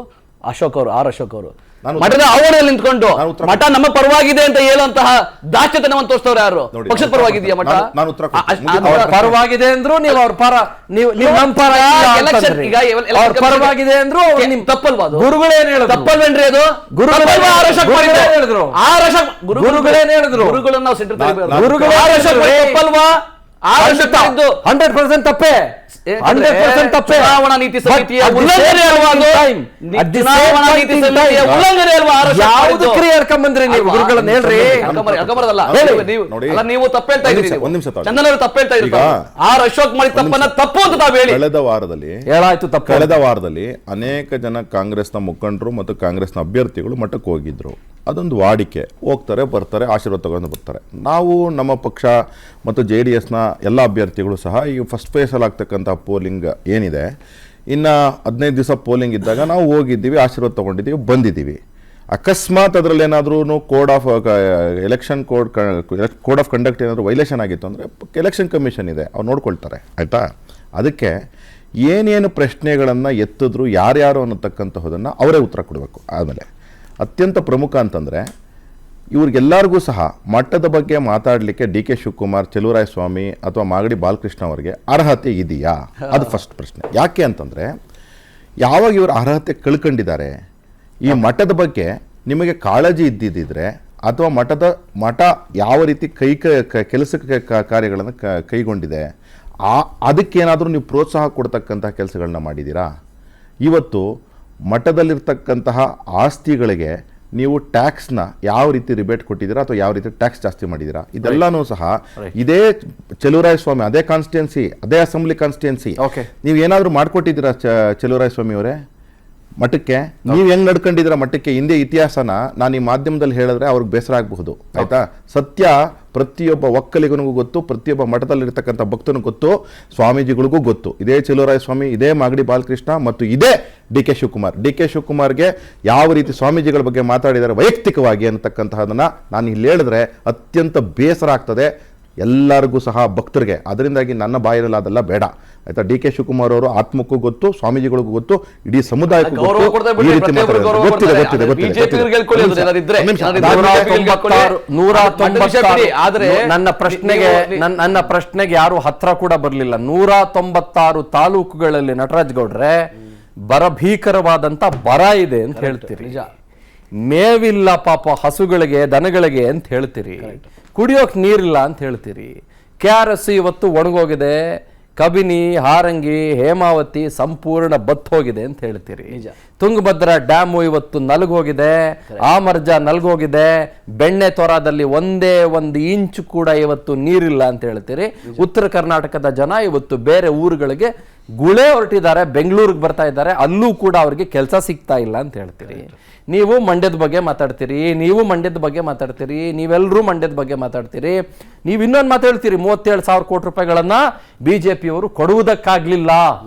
ಅಶೋಕ್ ಅವರು, ಅಶೋಕ್ ಅವರು. ಮಠದ ಆವರಣದಲ್ಲಿ ನಿಂತ್ಕೊಂಡು ಮಠ ನಮ್ಮ ಪರವಾಗಿದೆ ಅಂತ ಹೇಳುವಂತಹ ದಾಸ್ಯತನವನ್ನು ತೋರಿಸ್ತವ್ರು ಯಾರು? ನೋಡಿ, ಪಕ್ಷದ ಪರವಾಗಿದೆಯಾ ಮಠ? ನಾನು ಉತ್ತರ ಕೊಡ್ತೀನಿ. ಅವ್ರ ಪರವಾಗಿದೆ ಅಂದ್ರು ನೀವು ಅವ್ರ ಪರ, ನೀವು ನಮ್ಮ ಪರ ಎಲೆಕ್ಷನ್ ಈಗ ಅವ್ರ ಪರವಾಗಿದೆ ಅಂದ್ರು ನಿಮ್ ತಪ್ಪಲ್ವಾ ಅದು? ಗುರುಗಳೇನ್ ಹೇಳಿದ್ರು? ತಪ್ಪಲ್ವೇನ್ರಿ ಅದು? ಗುರುಗಳೇ ತಪ್ಪಲ್ವಾ? ಅಶೋಕ್ ಮಾಡಿದ್ದು? ಹೇಳಿದ್ರು. ಅಶೋಕ್ ಗುರುಗಳೇನ್ ಹೇಳಿದ್ರು? ಗುರುಗಳನ್ನ ನಾವು ಸೆಂಟರ್ ಗುರುಗಳೇ ಅಶೋಕ್ ಮಾಡಿದ್ದು ತಪ್ಪಲ್ವಾ? ಅಶೋಕ್ ಮಾಡಿದ್ದು 100% ತಪ್ಪೇ. 100% ತಪ್ಪೇ. ಚುನಾವಣಾ ನೀತಿ ಸಮಿತಿಯ But at the ಉಲ್ಲಂಘನೆ same ಅಲ್ವಾ ಅದು? time, at the ಚುನಾವಣಾ same ನೀತಿ point in ಸಮಿತಿಯ time, ಉಲ್ಲಂಘನೆ ಅಲ್ವಾ ಅಶೋಕ್ ಯಾವ್ದು ಮಾಡಿದ್ದು? ಕ್ರಿಯೆ ಹೇಳ್ಕೊಂಬಂದ್ರಿ ನೀವು ಅಲ್ವಾ? ಗುರುಗಳನ್ನ ಹೇಳ್ರಿ. ಹೇಳ್ಕೊಂಬರದಲ್ಲ. ಹೇಳಿ. ನೀವು ನೋಡಿ. ಅಲ್ಲ, ನೀವು ತಪ್ಪು ಹೇಳ್ತಾ ಇದ್ದೀರಿ. ಒಂದ್ ನಿಮಿಷ ತಾಳಿ. ಚಂದನ್ ಅವರು ತಪ್ಪು ಹೇಳ್ತಾ ಇದ್ದೀರಿ. ಈಗ ಅಶೋಕ್ ಮಾಡಿದ ತಪ್ಪನ್ನ ತಪ್ಪು ಅಂತ ತಾವು ಹೇಳಿ. ಕಳೆದ ವಾರದಲ್ಲಿ ಹೇಳಾಯ್ತು ತಪ್ಪು. ಕಳೆದ ವಾರದಲ್ಲಿ ಅನೇಕ ಜನ ಕಾಂಗ್ರೆಸ್ನ ಮುಖಂಡರು ಮತ್ತು ಕಾಂಗ್ರೆಸ್ನ ಅಭ್ಯರ್ಥಿಗಳು ಮಠಕ್ಕೆ ಹೋಗಿದ್ರು. ಅದೊಂದು ವಾಡಿಕೆ, ಹೋಗ್ತಾರೆ ಬರ್ತಾರೆ, ಆಶೀರ್ವಾದ ತಗೊಂಡು ಬರ್ತಾರೆ. ನಾವು ನಮ್ಮ ಪಕ್ಷ ಮತ್ತು JDSನ ಎಲ್ಲ ಅಭ್ಯರ್ಥಿಗಳು ಸಹ ಈ ಫಸ್ಟ್ ಫೇಸಲ್ಲಿ ಆಗ್ತಕ್ಕಂಥ ಪೋಲಿಂಗ್ ಏನಿದೆ, ಇನ್ನು 15 ದಿವಸ ಪೋಲಿಂಗ್ ಇದ್ದಾಗ ನಾವು ಹೋಗಿದ್ದೀವಿ, ಆಶೀರ್ವಾದ ತೊಗೊಂಡಿದ್ದೀವಿ, ಬಂದಿದ್ದೀವಿ. ಅಕಸ್ಮಾತ್ ಅದರಲ್ಲಿ ಏನಾದ್ರೂ code of election code of conduct ಏನಾದರೂ ವೈಲೇಷನ್ ಆಗಿತ್ತು ಅಂದರೆ ಎಲೆಕ್ಷನ್ ಕಮಿಷನ್ ಇದೆ, ಅವ್ರು ನೋಡ್ಕೊಳ್ತಾರೆ, ಆಯಿತಾ? ಅದಕ್ಕೆ ಏನೇನು ಪ್ರಶ್ನೆಗಳನ್ನು ಎತ್ತಿದ್ರು ಯಾರ್ಯಾರು ಅನ್ನತಕ್ಕಂತಹದನ್ನು ಅವರೇ ಉತ್ತರ ಕೊಡಬೇಕು. ಆದಮೇಲೆ ಅತ್ಯಂತ ಪ್ರಮುಖ ಅಂತಂದರೆ ಇವ್ರಿಗೆಲ್ಲರಿಗೂ ಸಹ ಮಠದ ಬಗ್ಗೆ ಮಾತಾಡಲಿಕ್ಕೆ DK ಶಿವಕುಮಾರ್, ಚೆಲುವರಾಯಸ್ವಾಮಿ ಅಥವಾ ಮಾಗಡಿ ಬಾಲಕೃಷ್ಣ ಅವರಿಗೆ ಅರ್ಹತೆ ಇದೆಯಾ? ಅದು ಫಸ್ಟ್ ಪ್ರಶ್ನೆ. ಯಾಕೆ ಅಂತಂದರೆ ಯಾವಾಗ ಇವರು ಅರ್ಹತೆ ಕಳ್ಕೊಂಡಿದ್ದಾರೆ, ಈ ಮಠದ ಬಗ್ಗೆ ನಿಮಗೆ ಕಾಳಜಿ ಇದ್ದಿದ್ದರೆ ಅಥವಾ ಮಠ ಯಾವ ರೀತಿ ಕೆಲಸಕ್ಕೆ ಕಾರ್ಯಗಳನ್ನು ಕೈಗೊಂಡಿದೆ, ಅದಕ್ಕೇನಾದರೂ ನೀವು ಪ್ರೋತ್ಸಾಹ ಕೊಡ್ತಕ್ಕಂಥ ಕೆಲಸಗಳನ್ನ ಮಾಡಿದ್ದೀರಾ? ಇವತ್ತು ಮಠದಲ್ಲಿರ್ತಕ್ಕಂತಹ ಆಸ್ತಿಗಳಿಗೆ ನೀವು ಟ್ಯಾಕ್ಸ್ನ ಯಾವ ರೀತಿ ರಿಬೇಟ್ ಕೊಟ್ಟಿದ್ದೀರಾ ಅಥವಾ ಯಾವ ರೀತಿ ಟ್ಯಾಕ್ಸ್ ಜಾಸ್ತಿ ಮಾಡಿದ್ದೀರಾ? ಇದೆಲ್ಲನೂ ಸಹ ಇದೇ ಚೆಲುವರಾಯಸ್ವಾಮಿ, ಅದೇ ಕಾನ್ಸ್ಟಿಟ್ಯೂನ್ಸಿ, ಅದೇ ಅಸೆಂಬ್ಲಿ ಕಾನ್ಸ್ಟಿಟ್ಯೂನ್ಸಿ, ನೀವು ಏನಾದರೂ ಮಾಡಿಕೊಟ್ಟಿದ್ದೀರಾ ಚೆಲುವರಾಯಸ್ವಾಮಿ ಅವರೇ ಮಠಕ್ಕೆ? ನೀವು ಹೆಂಗ್ ನಡ್ಕೊಂಡಿದ್ದೀರಾ ಮಠಕ್ಕೆ? ಹಿಂದೆ ಇತಿಹಾಸನ ನಾನು ಈ ಮಾಧ್ಯಮದಲ್ಲಿ ಹೇಳಿದ್ರೆ ಅವ್ರಿಗೆ ಬೇಸರ ಆಗಬಹುದು, ಆಯ್ತಾ? ಸತ್ಯ ಪ್ರತಿಯೊಬ್ಬ ಒಕ್ಕಲಿಗನಿಗೂ ಗೊತ್ತು, ಪ್ರತಿಯೊಬ್ಬ ಮಠದಲ್ಲಿರ್ತಕ್ಕಂಥ ಭಕ್ತನಿಗೂ ಗೊತ್ತು, ಸ್ವಾಮೀಜಿಗಳಿಗೂ ಗೊತ್ತು. ಇದೇ ಚೆಲುವರಾಯಸ್ವಾಮಿ, ಇದೇ ಮಾಗಡಿ ಬಾಲಕೃಷ್ಣ ಮತ್ತು ಇದೇ DK ಶಿವಕುಮಾರ್ಗೆ ಯಾವ ರೀತಿ ಸ್ವಾಮೀಜಿಗಳ ಬಗ್ಗೆ ಮಾತಾಡಿದ್ದಾರೆ ವೈಯಕ್ತಿಕವಾಗಿ ಅನ್ನತಕ್ಕಂತಹದನ್ನು ನಾನು ಇಲ್ಲಿ ಹೇಳಿದ್ರೆ ಅತ್ಯಂತ ಬೇಸರ ಆಗ್ತದೆ ಎಲ್ಲರಿಗೂ ಸಹ, ಭಕ್ತರಿಗೆ. ಅದರಿಂದಾಗಿ ನನ್ನ ಬಾಯಿರಲ್ಲಿ ಅದೆಲ್ಲ ಬೇಡ, ಆಯ್ತಾ? DK ಶಿವಕುಮಾರ್ ಅವರು ಆತ್ಮಕ್ಕೂ ಗೊತ್ತು, ಸ್ವಾಮೀಜಿಗಳಿಗೂ ಗೊತ್ತು, ಇಡೀ ಸಮುದಾಯಕ್ಕೂ ಗೊತ್ತು. ಈ ರೀತಿ ನನ್ನ ಪ್ರಶ್ನೆಗೆ ಯಾರು ಹತ್ರ ಕೂಡ ಬರಲಿಲ್ಲ. 196 ತಾಲೂಕುಗಳಲ್ಲಿ ನಟರಾಜ್ ಗೌಡ್ರೆ ಭೀಕರವಾದಂತ ಬರ ಇದೆ ಅಂತ ಹೇಳ್ತೀರಿ. ಮೇವಿಲ್ಲ ಪಾಪ ಹಸುಗಳಿಗೆ, ದನಗಳಿಗೆ ಅಂತ ಹೇಳ್ತೀರಿ. ಕುಡಿಯೋಕ್ ನೀರಿಲ್ಲ ಅಂತ ಹೇಳ್ತೀರಿ. KRS ಇವತ್ತು ಒಣಗೋಗಿದೆ, ಕಬಿನಿ, ಹಾರಂಗಿ, ಹೇಮಾವತಿ ಸಂಪೂರ್ಣ ಬತ್ ಹೋಗಿದೆ ಅಂತ ಹೇಳ್ತೀರಿ. ತುಂಗಭದ್ರಾ ಡ್ಯಾಮು ಇವತ್ತು ನಲ್ಗೋಗಿದೆ, ಆಮರ್ಜ ನಲ್ಗೋಗಿದೆ, ಬೆಣ್ಣೆ ತೊರಾದಲ್ಲಿ ಒಂದೇ 1 ಇಂಚು ಕೂಡ ಇವತ್ತು ನೀರಿಲ್ಲ ಅಂತ ಹೇಳ್ತೀರಿ. ಉತ್ತರ ಕರ್ನಾಟಕದ ಜನ ಇವತ್ತು ಬೇರೆ ಊರುಗಳಿಗೆ ಗುಳೆ ಹೊರಟಿದ್ದಾರೆ, ಬೆಂಗಳೂರಿಗೆ ಬರ್ತಾ ಇದ್ದಾರೆ, ಅಲ್ಲೂ ಕೂಡ ಅವ್ರಿಗೆ ಕೆಲಸ ಸಿಗ್ತಾ ಇಲ್ಲ ಅಂತ ಹೇಳ್ತೀರಿ. ನೀವು ಮಂಡ್ಯದ ಬಗ್ಗೆ ಮಾತಾಡ್ತೀರಿ, ನೀವೆಲ್ಲರೂ ಮಂಡ್ಯದ ಬಗ್ಗೆ ಮಾತಾಡ್ತೀರಿ. ನೀವು ಇನ್ನೊಂದು ಮಾತಾಡ್ತೀರಿ, 37,000 ಕೋಟಿ ರೂಪಾಯಿಗಳನ್ನ BJP ಅವರು ಕೊಡುವುದಕ್ಕಾಗ್ಲಿಲ್ಲ.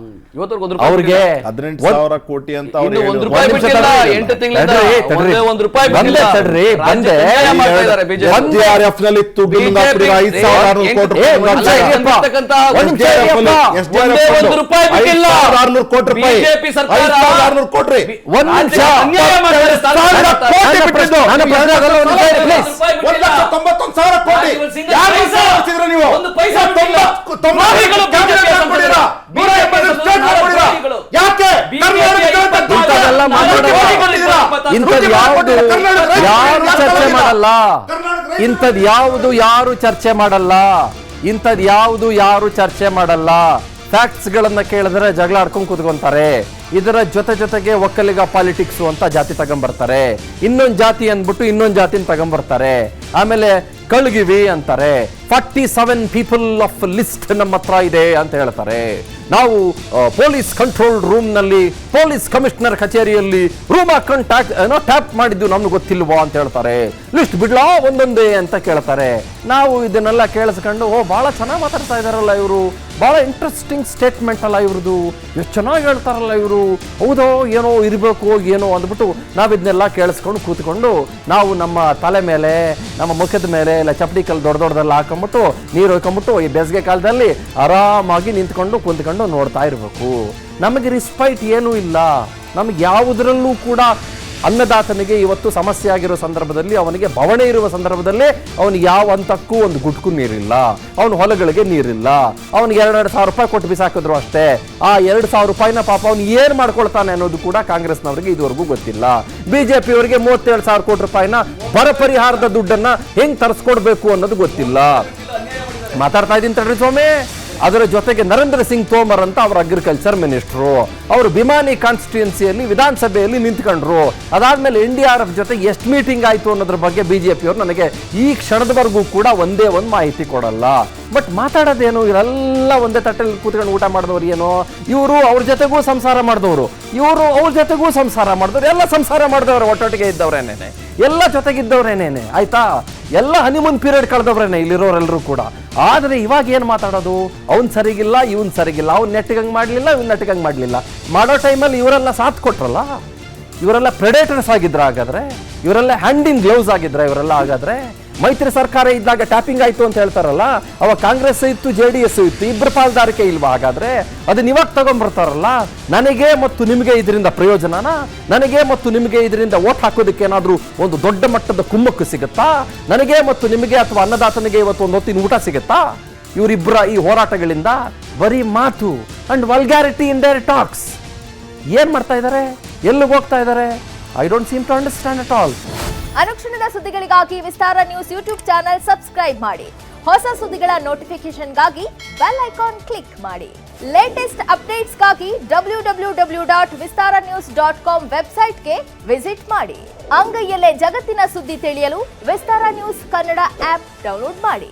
ಇವತ್ತವರೆಗೂ 1 ರೂಪಾಯಿ ಅವ್ರಿಗೆ 18,000 ಕೋಟಿ ಅಂತ ಅವ್ರು ಇನ್ನು 1 ಹೇಳಿದ್ರು. ರೂಪಾಯಿ ಒಂದ್ ನಿಮಿಷ ಬಿಟ್ಟಿಲ್ಲ, ತಡ್ರಿ. 8 ತಿಂಗಳಿಂದ ತಡ್ರಿ. 1 ರೂಪಾಯಿ ಬಂದೆ ಬಿಟ್ಟಿಲ್ಲ. ತಡ್ರಿ, ಬಂದೆ. ರಾಜ್ಯಕ್ಕೆ ಅನ್ಯಾಯ ಮಾಡ್ತಾ ಇದ್ದಾರೆ BJP. SDRF ನಲ್ಲಿ ದುಡ್ಡು ನುಂಗಾಕ್ಬಿಟ್ಟಿರೋ 5,600 ಕೋಟಿ ರೂಪಾಯಿ ಒಂದ್ ನಿಮಿಷ ನುಂಗಾಕ್ಬಿಟ್ಟಿರೋ. ಇರಪ್ಪ. ಒಂದ್ ನಿಮಿಷ ಇರಪ್ಪ. ಒಂದೇ 1 ರೂಪಾಯಿ ಬಿಟ್ಟಿಲ್ಲ. 5,600 ಕೋಟಿ ರೂಪಾಯಿ. BJP ಸರ್ಕಾರ 5,600 ಕೋಟಿ ರೀ. ಒಂದ್ ನಿಮಿಷ. ಅನ್ಯಾಯ ಮಾಡ್ತಾರೆ. ಸಾವಿರ ಕೋಟಿ ಬಿಟ್ಟಿದ್ದು. ನನ್ನ ಪ್ರಶ್ನೆ ಅದಲ್ಲ, ಒಂದ್ ನಿಮಿಷ ಇರಿ, please. 1,91,000 ಕೋಟಿ. ಯಾರು ಮಾಡಿಸಿದ್ರು ನೀವು? ಒಂದು ಪೈಸಾ ಬಿಟ್ಟಿಲ್ಲ. 90 ಕ್ಯಾಬಿನೆಟ್ ಮಾಡ್ಬಿಟ್ಟಿರಾ? 180 ಸ್ಟೇಟ್ ಮಾಡ್ಬಿಟ್ಟಿರಾ? ಯಾಕೆ? ಇಂಥದ್ದೆಲ್ಲ ಮಾತಾಡಲ್ಲ. ಇಂಥದ್ದು ಯಾರು ಚರ್ಚೆ ಮಾಡಲ್ಲ. ಇಂಥದ್ದು ಯಾರು ಚರ್ಚೆ ಮಾಡಲ್ಲ. ಇಂಥದ್ದು ಯಾರು ಚರ್ಚೆ ಮಾಡಲ್ಲ. ಫ್ಯಾಕ್ಟ್ಸ್ ಗಳನ್ನ ಕೇಳಿದ್ರೆ ಜಗಳ ಆಡ್ಕೊಂಡು ಕೂತ್ಕೊಂತಾರೆ. ಇದರ ಜೊತೆಗೆ ಒಕ್ಕಲಿಗ ಪಾಲಿಟಿಕ್ಸ್ ಅಂತ ಜಾತಿ ತಗೊಂಡ್ಬರ್ತಾರೆ. ಇನ್ನೊಂದು ಜಾತಿ ಅಂದ್ಬಿಟ್ಟು ಇನ್ನೊಂದು ಜಾತಿನ ತಗೊಂಡ್ಬರ್ತಾರೆ. ಆಮೇಲೆ ಕಳ್ಗಿವಿ ಅಂತಾರೆ. 47 ಪೀಪಲ್ ಆಫ್ ಲಿಸ್ಟ್ ನಮ್ಮ ಹತ್ರ ಇದೆ ಅಂತ ಹೇಳ್ತಾರೆ. ನಾವು ಪೊಲೀಸ್ ಕಂಟ್ರೋಲ್ ರೂಮ್ ನಲ್ಲಿ ಪೊಲೀಸ್ ಕಮಿಷನರ್ ಕಚೇರಿಯಲ್ಲಿ ರೂಮ್ ಹಾಕೊಂಡು ಟ್ಯಾಪ್ ಮಾಡಿದ್ದು ನಮ್ಗೆ ಗೊತ್ತಿಲ್ವಾ ಅಂತ ಹೇಳ್ತಾರೆ. ಲಿಸ್ಟ್ ಬಿಡ್ಲಾ ಒಂದೊಂದೇ ಅಂತ ಕೇಳ್ತಾರೆ. ನಾವು ಇದನ್ನೆಲ್ಲ ಕೇಳಿಸ್ಕೊಂಡು ಬಹಳ ಚೆನ್ನಾಗಿ ಮಾತಾಡ್ತಾ ಇದಾರಲ್ಲ ಇವರು, ಬಹಳ ಇಂಟ್ರೆಸ್ಟಿಂಗ್ ಸ್ಟೇಟ್ಮೆಂಟ್ ಅಲ್ಲ ಇವ್ರದ್ದು, ಎಷ್ಟು ಚೆನ್ನಾಗಿ ಹೇಳ್ತಾರಲ್ಲ ಇವರು, ಹೌದೋ ಏನೋ ಇರಬೇಕು ಏನೋ ಅಂದ್ಬಿಟ್ಟು ನಾವು ಇದನ್ನೆಲ್ಲ ಕೇಳಿಸ್ಕೊಂಡು ಕೂತ್ಕೊಂಡು ನಾವು ನಮ್ಮ ತಲೆ ಮೇಲೆ ನಮ್ಮ ಮುಖದ ಮೇಲೆ ಇಲ್ಲ ಚಪ್ಪಡಿ ಕಲ್ಲು ದೊಡ್ಡದೆಲ್ಲ ಹಾಕೊಂಡ್ಬಿಟ್ಟು ನೀರು ಹೊಯ್ಕೊಂಡ್ಬಿಟ್ಟು ಈ ಬೇಸಿಗೆ ಕಾಲದಲ್ಲಿ ಆರಾಮಾಗಿ ನಿಂತ್ಕೊಂಡು ಕುಂತ್ಕೊಂಡು ನೋಡ್ತಾ ಇರಬೇಕು. ನಮಗೆ ರಿಸ್ಪೈಟ್ ಏನೂ ಇಲ್ಲ. ನಮಗೆ ಯಾವುದರಲ್ಲೂ ಕೂಡ ಅನ್ನದಾತನಿಗೆ ಇವತ್ತು ಸಮಸ್ಯೆ ಆಗಿರೋ ಸಂದರ್ಭದಲ್ಲಿ, ಅವನಿಗೆ ಬವಣೆ ಇರುವ ಸಂದರ್ಭದಲ್ಲಿ ಅವನಿಗೆ ಯಾವ ಹಂತಕ್ಕೂ ಒಂದು ಗುಟ್ಕು ನೀರಿಲ್ಲ, ಅವನ ಹೊಲಗಳಿಗೆ ನೀರಿಲ್ಲ. ಅವನಿಗೆ 2,000 ರೂಪಾಯಿ ಕೊಟ್ಟು ಬಿಸಾಕಿದ್ರು ಅಷ್ಟೇ. ಆ 2,000 ರೂಪಾಯಿನ ಪಾಪ ಅವನು ಏನು ಮಾಡ್ಕೊಳ್ತಾನೆ ಅನ್ನೋದು ಕೂಡ ಕಾಂಗ್ರೆಸ್ನವರಿಗೆ ಇದುವರೆಗೂ ಗೊತ್ತಿಲ್ಲ. ಬಿಜೆಪಿ ಅವರಿಗೆ 37,000 ಕೋಟಿ ರೂಪಾಯಿನ ಬರ ಪರಿಹಾರದ ದುಡ್ಡನ್ನ ಹೆಂಗ್ ತರಿಸ್ಕೊಡ್ಬೇಕು ಅನ್ನೋದು ಗೊತ್ತಿಲ್ಲ. ಮಾತಾಡ್ತಾ ಇದ್ದೀನಿ ತಡ್ರಿ ಸ್ವಾಮಿ. ಅದರ ಜೊತೆಗೆ ನರೇಂದ್ರ ಸಿಂಗ್ ತೋಮರ್ ಅಂತ ಅವರ ಅಗ್ರಿಕಲ್ಚರ್ ಮಿನಿಸ್ಟ್ರು, ಅವರು ಬಿಮಾನಿ ಕಾನ್ಸ್ಟಿಟ್ಯೂನ್ಸಿಯಲ್ಲಿ ವಿಧಾನಸಭೆಯಲ್ಲಿ ನಿಂತ್ಕೊಂಡ್ರು. ಅದಾದ್ಮೇಲೆ NDRF ಜೊತೆ ಎಷ್ಟು ಮೀಟಿಂಗ್ ಆಯಿತು ಅನ್ನೋದ್ರ ಬಗ್ಗೆ ಬಿಜೆಪಿಯವರು ನನಗೆ ಈ ಕ್ಷಣದವರೆಗೂ ಕೂಡ ಒಂದೇ ಒಂದು ಮಾಹಿತಿ ಕೊಡಲ್ಲ. ಬಟ್ ಮಾತಾಡೋದೇನು, ಇವರೆಲ್ಲ ಒಂದೇ ತಟ್ಟೆಯಲ್ಲಿ ಕೂತ್ಕೊಂಡು ಊಟ ಮಾಡಿದವ್ರು ಏನೋ, ಇವರು ಅವ್ರ ಜೊತೆಗೂ ಸಂಸಾರ ಮಾಡಿದವರು, ಇವರು ಅವ್ರ ಜೊತೆಗೂ ಸಂಸಾರ ಮಾಡಿದವ್ರು, ಎಲ್ಲ ಸಂಸಾರ ಮಾಡಿದವ್ರೆ, ಒಟ್ಟೊಟ್ಟಿಗೆ ಇದ್ದವ್ರೇನೇನೆ, ಎಲ್ಲ ಜೊತೆಗಿದ್ದವ್ರೇನೇನೆ, ಆಯ್ತಾ, ಎಲ್ಲ ಹನಿಮೂನ್ ಪೀರಿಯಡ್ ಕಳೆದವ್ರೇನೆ ಇಲ್ಲಿರೋರೆಲ್ಲರೂ ಕೂಡ. ಆದರೆ ಇವಾಗ ಏನು ಮಾತಾಡೋದು, ಅವ್ನು ಸರಿಗಿಲ್ಲ ಇವನ್ ಸರಿಗಿಲ್ಲ, ಅವ್ನು ನೆಟ್ಟಿಗಂಗೆ ಮಾಡಲಿಲ್ಲ ಇವ್ನು ನೆಟ್ಟಿಗಂಗೆ ಮಾಡಲಿಲ್ಲ. ಮಾಡೋ ಟೈಮಲ್ಲಿ ಇವರೆಲ್ಲ ಸಾಥ್ ಕೊಟ್ರಲ್ಲ, ಇವರೆಲ್ಲ ಪ್ರೆಡೇಟರ್ಸ್ ಆಗಿದ್ರ, ಹಾಗಾದ್ರೆ ಇವರೆಲ್ಲ ಹ್ಯಾಂಡ್ ಇನ್ ಗ್ಲೌಸ್ ಆಗಿದ್ರ ಇವರೆಲ್ಲ. ಹಾಗಾದ್ರೆ ಮೈತ್ರಿ ಸರ್ಕಾರ ಇದ್ದಾಗ ಟ್ಯಾಪಿಂಗ್ ಆಯ್ತು ಅಂತ ಹೇಳ್ತಾರಲ್ಲ, ಅವಾಗ ಕಾಂಗ್ರೆಸ್ ಇತ್ತು JDS ಇತ್ತು, ಇಬ್ಬರು ಪಾಲ್ದಾರಿಕೆ ಇಲ್ವಾ? ಹಾಗಾದ್ರೆ ಅದನ್ನ ಇವಾಗ ತಗೊಂಡ್ಬರ್ತಾರಲ್ಲ, ನನಗೆ ಮತ್ತು ನಿಮಗೆ ಇದರಿಂದ ಪ್ರಯೋಜನನಾ? ನನಗೆ ಮತ್ತು ನಿಮಗೆ ಇದರಿಂದ ಓಟ್ ಹಾಕೋದಕ್ಕೆ ಏನಾದ್ರೂ ಒಂದು ದೊಡ್ಡ ಮಟ್ಟದ ಕುಮ್ಮಕ್ಕು ಸಿಗುತ್ತಾ? ನನಗೆ ಮತ್ತು ನಿಮಗೆ ಅಥವಾ ಅನ್ನದಾತನಿಗೆ ಇವತ್ತು ಒಂದು ಹೊತ್ತಿನ ಊಟ ಸಿಗುತ್ತಾ ಇವರಿಬ್ಬರ ಈ ಹೋರಾಟಗಳಿಂದ? ಬರೀ ಮಾತು and vulgarity in their talks. ಏನ್ ಮಾಡ್ತಾ ಇದ್ದಾರೆ, ಎಲ್ಲಿಗೆ ಹೋಗ್ತಾ ಇದ್ದಾರೆ? I don't seem to understand at all. ಅನುಕ್ಷಣದ ಸುದ್ದಿಗಳಿಗಾಗಿ Vistara news YouTube channel subscribe ಮಾಡಿ. ಹೊಸ ಸುದ್ದಿಗಳ ನೋಟಿಫಿಕೇಶನ್ಗಾಗಿ ಬೆಲ್ ಐಕಾನ್ ಕ್ಲಿಕ್ ಮಾಡಿ. ಲೇಟೆಸ್ಟ್ ಅಪ್ಡೇಟ್ಸ್ಗಾಗಿ www.vistaranews.com ವೆಬ್ಸೈಟ್ಗೆ ವಿಸಿಟ್ ಮಾಡಿ. ಅಂಗೈಯಲ್ಲೇ ಜಗತ್ತಿನ ಸುದ್ದಿ ತಿಳಿಯಲು Vistara news Kannada app download ಮಾಡಿ.